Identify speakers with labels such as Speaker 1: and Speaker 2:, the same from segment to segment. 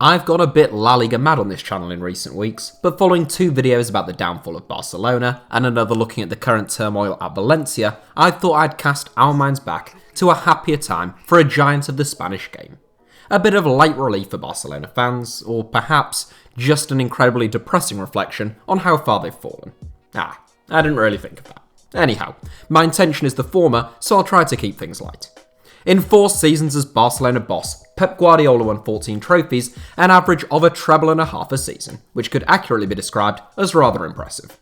Speaker 1: I've got a bit La Liga mad on this channel in recent weeks, but following two videos about the downfall of Barcelona and another looking at the current turmoil at Valencia, I thought I'd cast our minds back to a happier time for a giant of the Spanish game. A bit of light relief for Barcelona fans, or perhaps just an incredibly depressing reflection on how far they've fallen. I didn't really think of that. Anyhow, my intention is the former, so I'll try to keep things light. In 4 seasons as Barcelona boss, Pep Guardiola won 14 trophies, an average of a treble and a half a season, which could accurately be described as rather impressive.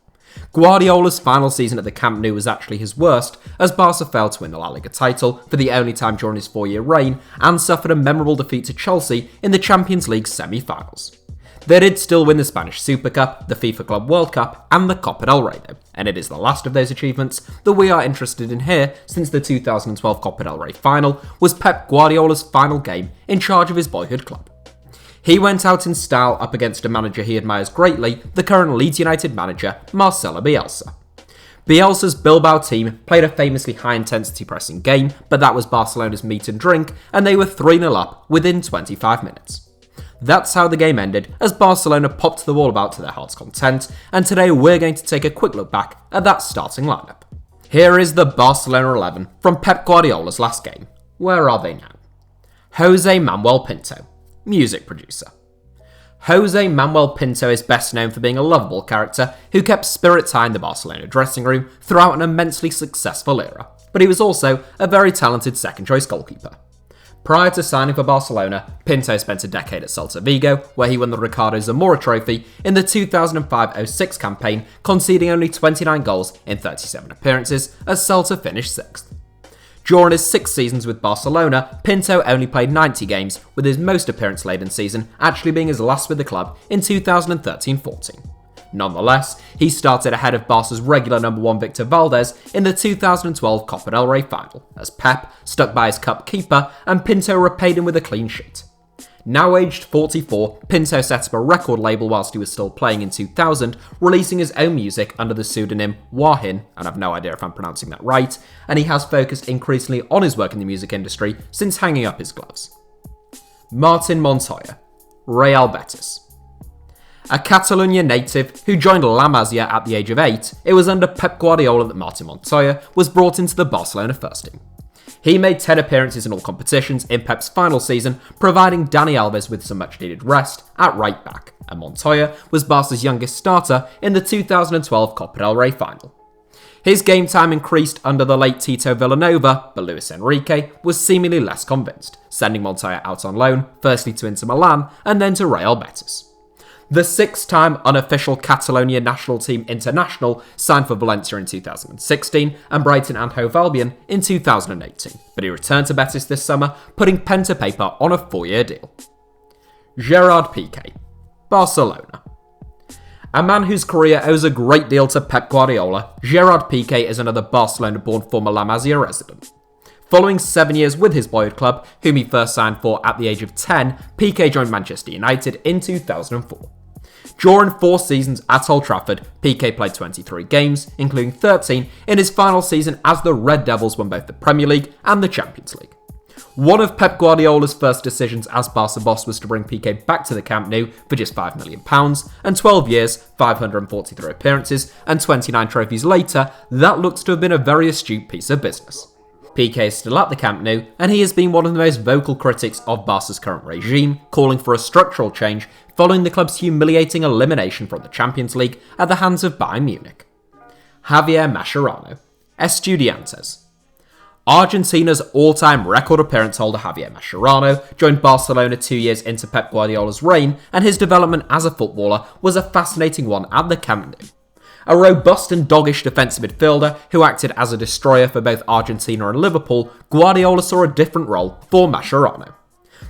Speaker 1: Guardiola's final season at the Camp Nou was actually his worst, as Barca failed to win the La Liga title for the only time during his 4-year reign, and suffered a memorable defeat to Chelsea in the Champions League semi-finals. They did still win the Spanish Super Cup, the FIFA Club World Cup, and the Copa del Rey though, and it is the last of those achievements that we are interested in here, since the 2012 Copa del Rey final was Pep Guardiola's final game in charge of his boyhood club. He went out in style up against a manager he admires greatly, the current Leeds United manager, Marcelo Bielsa. Bielsa's Bilbao team played a famously high-intensity pressing game, but that was Barcelona's meat and drink, and they were 3-0 up within 25 minutes. That's how the game ended, as Barcelona popped the ball about to their heart's content, and today we're going to take a quick look back at that starting lineup. Here is the Barcelona 11 from Pep Guardiola's last game. Where are they now? Jose Manuel Pinto, music producer. Jose Manuel Pinto is best known for being a lovable character who kept spirits high in the Barcelona dressing room throughout an immensely successful era, but he was also a very talented second-choice goalkeeper. Prior to signing for Barcelona, Pinto spent a decade at Celta Vigo, where he won the Ricardo Zamora Trophy in the 2005-06 campaign, conceding only 29 goals in 37 appearances as Celta finished 6th. During his 6 seasons with Barcelona, Pinto only played 90 games, with his most appearance-laden season actually being his last with the club in 2013-14. Nonetheless, he started ahead of Barca's regular number 1 Victor Valdés in the 2012 Copa del Rey final, as Pep stuck by his cup keeper and Pinto repaid him with a clean sheet. Now aged 44, Pinto set up a record label whilst he was still playing in 2000, releasing his own music under the pseudonym Wahin, and I've no idea if I'm pronouncing that right, and he has focused increasingly on his work in the music industry since hanging up his gloves. Martin Montoya, Real Betis. A Catalonia native who joined La Masia at the age of 8, it was under Pep Guardiola that Martin Montoya was brought into the Barcelona first team. He made 10 appearances in all competitions in Pep's final season, providing Dani Alves with some much needed rest at right back, and Montoya was Barca's youngest starter in the 2012 Copa del Rey final. His game time increased under the late Tito Villanova, but Luis Enrique was seemingly less convinced, sending Montoya out on loan, firstly to Inter Milan and then to Real Betis. The 6-time unofficial Catalonia national team international signed for Valencia in 2016 and Brighton and Hove Albion in 2018, but he returned to Betis this summer, putting pen to paper on a 4-year deal. Gerard Pique, Barcelona. A man whose career owes a great deal to Pep Guardiola, Gerard Pique is another Barcelona-born former La Masia resident. Following 7 years with his boyhood club, whom he first signed for at the age of 10, Pique joined Manchester United in 2004. During 4 seasons at Old Trafford, Pique played 23 games, including 13 in his final season as the Red Devils won both the Premier League and the Champions League. One of Pep Guardiola's first decisions as Barca boss was to bring Pique back to the Camp Nou for just £5 million, and 12 years, 543 appearances, and 29 trophies later, that looks to have been a very astute piece of business. Pique is still at the Camp Nou, and he has been one of the most vocal critics of Barca's current regime, calling for a structural change following the club's humiliating elimination from the Champions League at the hands of Bayern Munich. Javier Mascherano, Estudiantes. Argentina's all-time record appearance holder Javier Mascherano joined Barcelona 2 years into Pep Guardiola's reign, and his development as a footballer was a fascinating one at the Camp Nou. A robust and doggish defensive midfielder who acted as a destroyer for both Argentina and Liverpool, Guardiola saw a different role for Mascherano.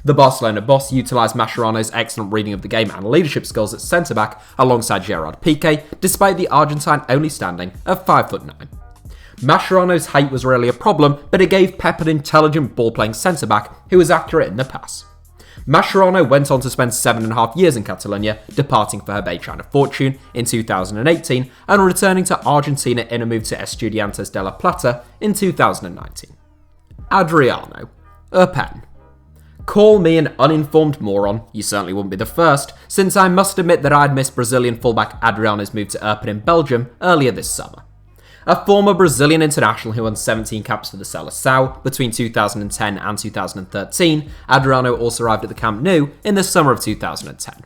Speaker 1: The Barcelona boss utilised Mascherano's excellent reading of the game and leadership skills at centre-back alongside Gerard Pique, despite the Argentine only standing at 5'9". Mascherano's height was rarely a problem, but it gave Pep an intelligent ball-playing centre-back who was accurate in the pass. Mascherano went on to spend 7.5 years in Catalonia, departing for Herbe China Fortune in 2018 and returning to Argentina in a move to Estudiantes de La Plata in 2019. Adriano, a pen. Call me an uninformed moron, you certainly wouldn't be the first, since I must admit that I'd missed Brazilian fullback Adriano's move to Eupen in Belgium earlier this summer. A former Brazilian international who won 17 caps for the Seleção between 2010 and 2013, Adriano also arrived at the Camp Nou in the summer of 2010.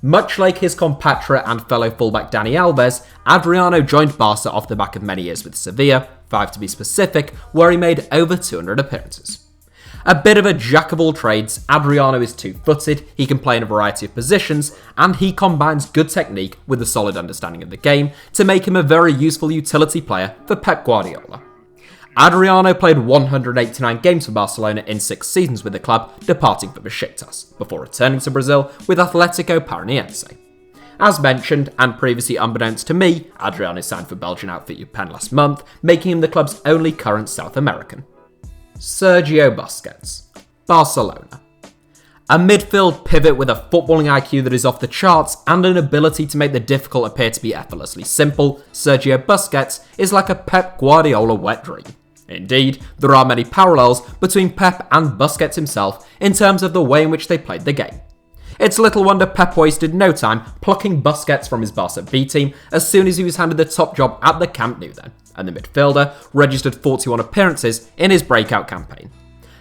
Speaker 1: Much like his compatriot and fellow fullback Dani Alves, Adriano joined Barca off the back of many years with Sevilla, 5 to be specific, where he made over 200 appearances. A bit of a jack of all trades, Adriano is two-footed, he can play in a variety of positions, and he combines good technique with a solid understanding of the game to make him a very useful utility player for Pep Guardiola. Adriano played 189 games for Barcelona in 6 seasons with the club, departing for Besiktas, before returning to Brazil with Atlético Paranaense. As mentioned, and previously unbeknownst to me, Adriano signed for Belgian outfit Eupen last month, making him the club's only current South American. Sergio Busquets, Barcelona. A midfield pivot with a footballing IQ that is off the charts and an ability to make the difficult appear to be effortlessly simple, Sergio Busquets is like a Pep Guardiola wet dream. Indeed, there are many parallels between Pep and Busquets himself in terms of the way in which they played the game. It's little wonder Pep wasted no time plucking Busquets from his Barca B team as soon as he was handed the top job at the Camp Nou then, and the midfielder registered 41 appearances in his breakout campaign.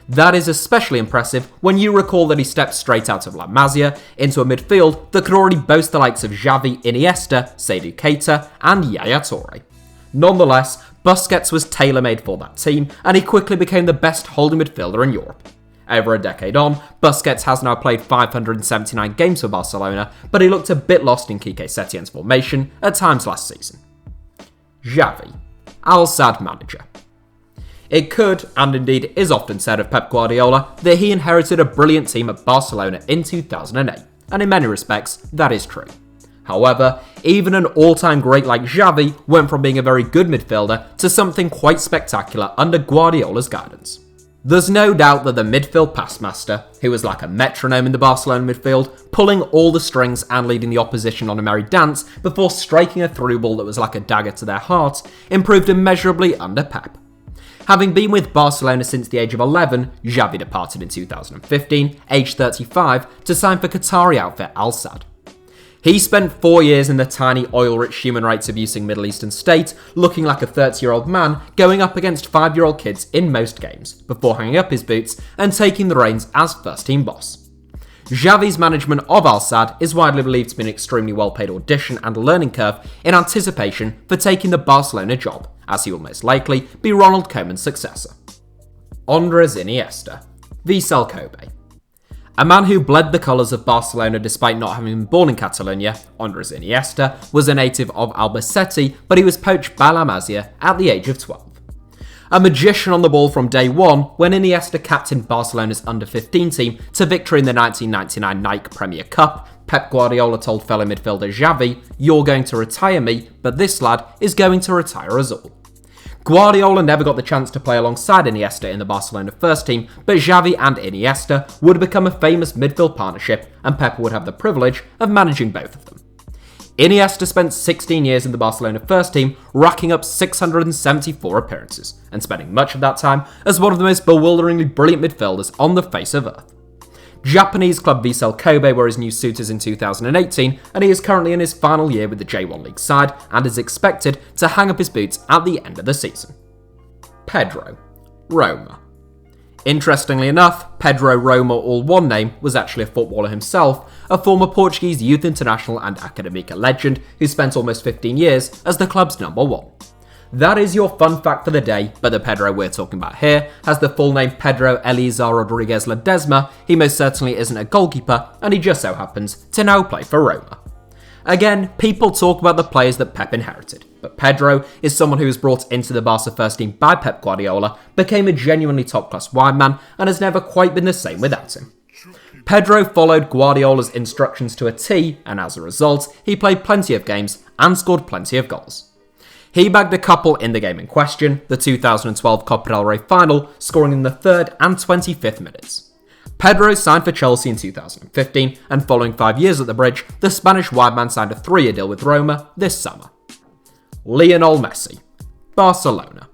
Speaker 1: That is especially impressive when you recall that he stepped straight out of La Masia into a midfield that could already boast the likes of Javi, Iniesta, Seydou Keita, and Yaya Touré. Nonetheless, Busquets was tailor-made for that team, and he quickly became the best holding midfielder in Europe. Over a decade on, Busquets has now played 579 games for Barcelona, but he looked a bit lost in Quique Setien's formation at times last season. Javi, Al Sadd manager. It could, and indeed is often said of Pep Guardiola, that he inherited a brilliant team at Barcelona in 2008, and in many respects, that is true. However, even an all-time great like Javi went from being a very good midfielder to something quite spectacular under Guardiola's guidance. There's no doubt that the midfield passmaster, who was like a metronome in the Barcelona midfield, pulling all the strings and leading the opposition on a merry dance before striking a through ball that was like a dagger to their heart, improved immeasurably under Pep. Having been with Barcelona since the age of 11, Javi departed in 2015, aged 35, to sign for Qatari outfit Al Sadd. He spent 4 years in the tiny, oil-rich, human rights abusing Middle Eastern state, looking like a 30-year-old man going up against 5-year-old kids in most games, before hanging up his boots and taking the reins as first-team boss. Javi's management of Al Sadd is widely believed to be an extremely well-paid audition and learning curve in anticipation for taking the Barcelona job, as he will most likely be Ronald Koeman's successor. Andres Iniesta, Vissel Kobe. A man who bled the colours of Barcelona despite not having been born in Catalonia, Andres Iniesta was a native of Albacete, but he was poached by La Masia at the age of 12. A magician on the ball from day one, when Iniesta captained Barcelona's under-15 team to victory in the 1999 Nike Premier Cup, Pep Guardiola told fellow midfielder Javi, "You're going to retire me, but this lad is going to retire us all." Guardiola never got the chance to play alongside Iniesta in the Barcelona first team, but Javi and Iniesta would become a famous midfield partnership, and Pep would have the privilege of managing both of them. Iniesta spent 16 years in the Barcelona first team, racking up 674 appearances, and spending much of that time as one of the most bewilderingly brilliant midfielders on the face of Earth. Japanese club Vissel Kobe were his new suitors in 2018, and he is currently in his final year with the J1 League side and is expected to hang up his boots at the end of the season. Pedro, Roma. Interestingly enough, Pedro Roma, all one name, was actually a footballer himself, a former Portuguese youth international and Academica legend who spent almost 15 years as the club's number 1. That is your fun fact for the day, but the Pedro we're talking about here has the full name Pedro Eliezer Rodriguez Ledesma. He most certainly isn't a goalkeeper, and he just so happens to now play for Roma. Again, people talk about the players that Pep inherited, but Pedro is someone who was brought into the Barca first team by Pep Guardiola, became a genuinely top-class wide man, and has never quite been the same without him. Pedro followed Guardiola's instructions to a T, and as a result, he played plenty of games and scored plenty of goals. He bagged a couple in the game in question, the 2012 Copa del Rey final, scoring in the 3rd and 25th minutes. Pedro signed for Chelsea in 2015, and following 5 years at the bridge, the Spanish wide man signed a 3-year deal with Roma this summer. Lionel Messi, Barcelona.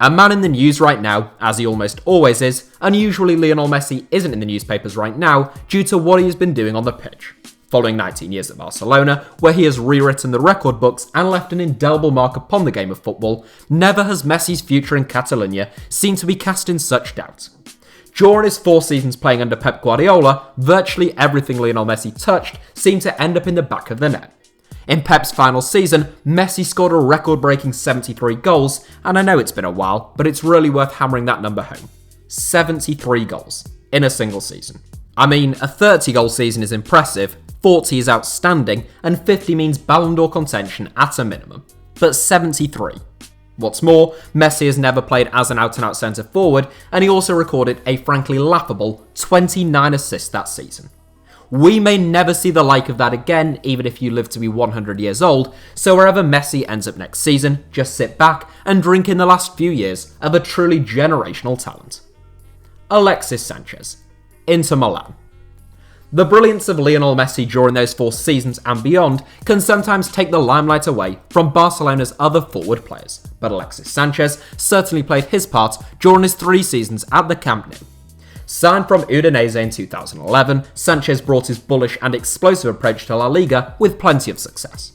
Speaker 1: A man in the news right now, as he almost always is, and usually Lionel Messi isn't in the newspapers right now due to what he has been doing on the pitch. Following 19 years at Barcelona, where he has rewritten the record books and left an indelible mark upon the game of football, never has Messi's future in Catalonia seemed to be cast in such doubt. During his 4 seasons playing under Pep Guardiola, virtually everything Lionel Messi touched seemed to end up in the back of the net. In Pep's final season, Messi scored a record-breaking 73 goals, and I know it's been a while, but it's really worth hammering that number home. 73 goals in a single season. I mean, a 30-goal season is impressive, 40 is outstanding, and 50 means Ballon d'Or contention at a minimum. But 73. What's more, Messi has never played as an out-and-out centre-forward, and he also recorded a frankly laughable 29 assists that season. We may never see the like of that again, even if you live to be 100 years old, so wherever Messi ends up next season, just sit back and drink in the last few years of a truly generational talent. Alexis Sanchez, Inter Milan. The brilliance of Lionel Messi during those 4 seasons and beyond can sometimes take the limelight away from Barcelona's other forward players, but Alexis Sanchez certainly played his part during his 3 seasons at the Camp Nou. Signed from Udinese in 2011, Sanchez brought his bullish and explosive approach to La Liga with plenty of success.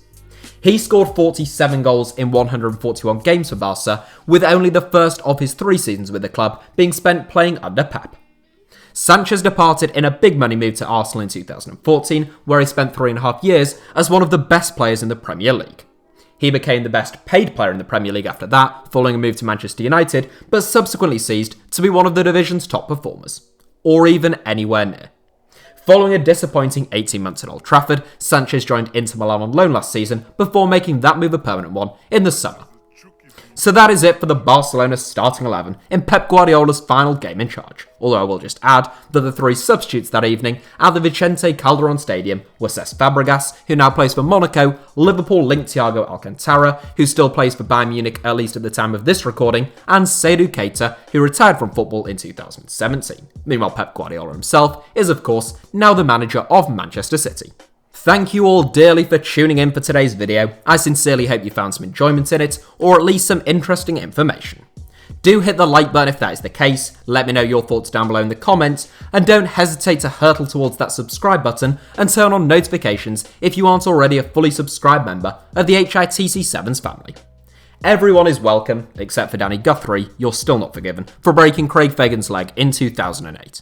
Speaker 1: He scored 47 goals in 141 games for Barca, with only the first of his 3 seasons with the club being spent playing under Pep. Sanchez departed in a big money move to Arsenal in 2014, where he spent 3.5 years as one of the best players in the Premier League. He became the best paid player in the Premier League after that, following a move to Manchester United, but subsequently ceased to be one of the division's top performers, or even anywhere near. Following a disappointing 18 months at Old Trafford, Sanchez joined Inter Milan on loan last season before making that move a permanent one in the summer. So that is it for the Barcelona starting 11 in Pep Guardiola's final game in charge, although I will just add that the 3 substitutes that evening at the Vicente Calderon Stadium were Cesc Fabregas, who now plays for Monaco, Liverpool linked Thiago Alcantara, who still plays for Bayern Munich at least at the time of this recording, and Seydou Keita, who retired from football in 2017. Meanwhile, Pep Guardiola himself is of course now the manager of Manchester City. Thank you all dearly for tuning in for today's video. I sincerely hope you found some enjoyment in it, or at least some interesting information. Do hit the like button if that is the case, let me know your thoughts down below in the comments, and don't hesitate to hurtle towards that subscribe button and turn on notifications if you aren't already a fully subscribed member of the HITC Sevens family. Everyone is welcome, except for Danny Guthrie, you're still not forgiven, for breaking Craig Fagan's leg in 2008.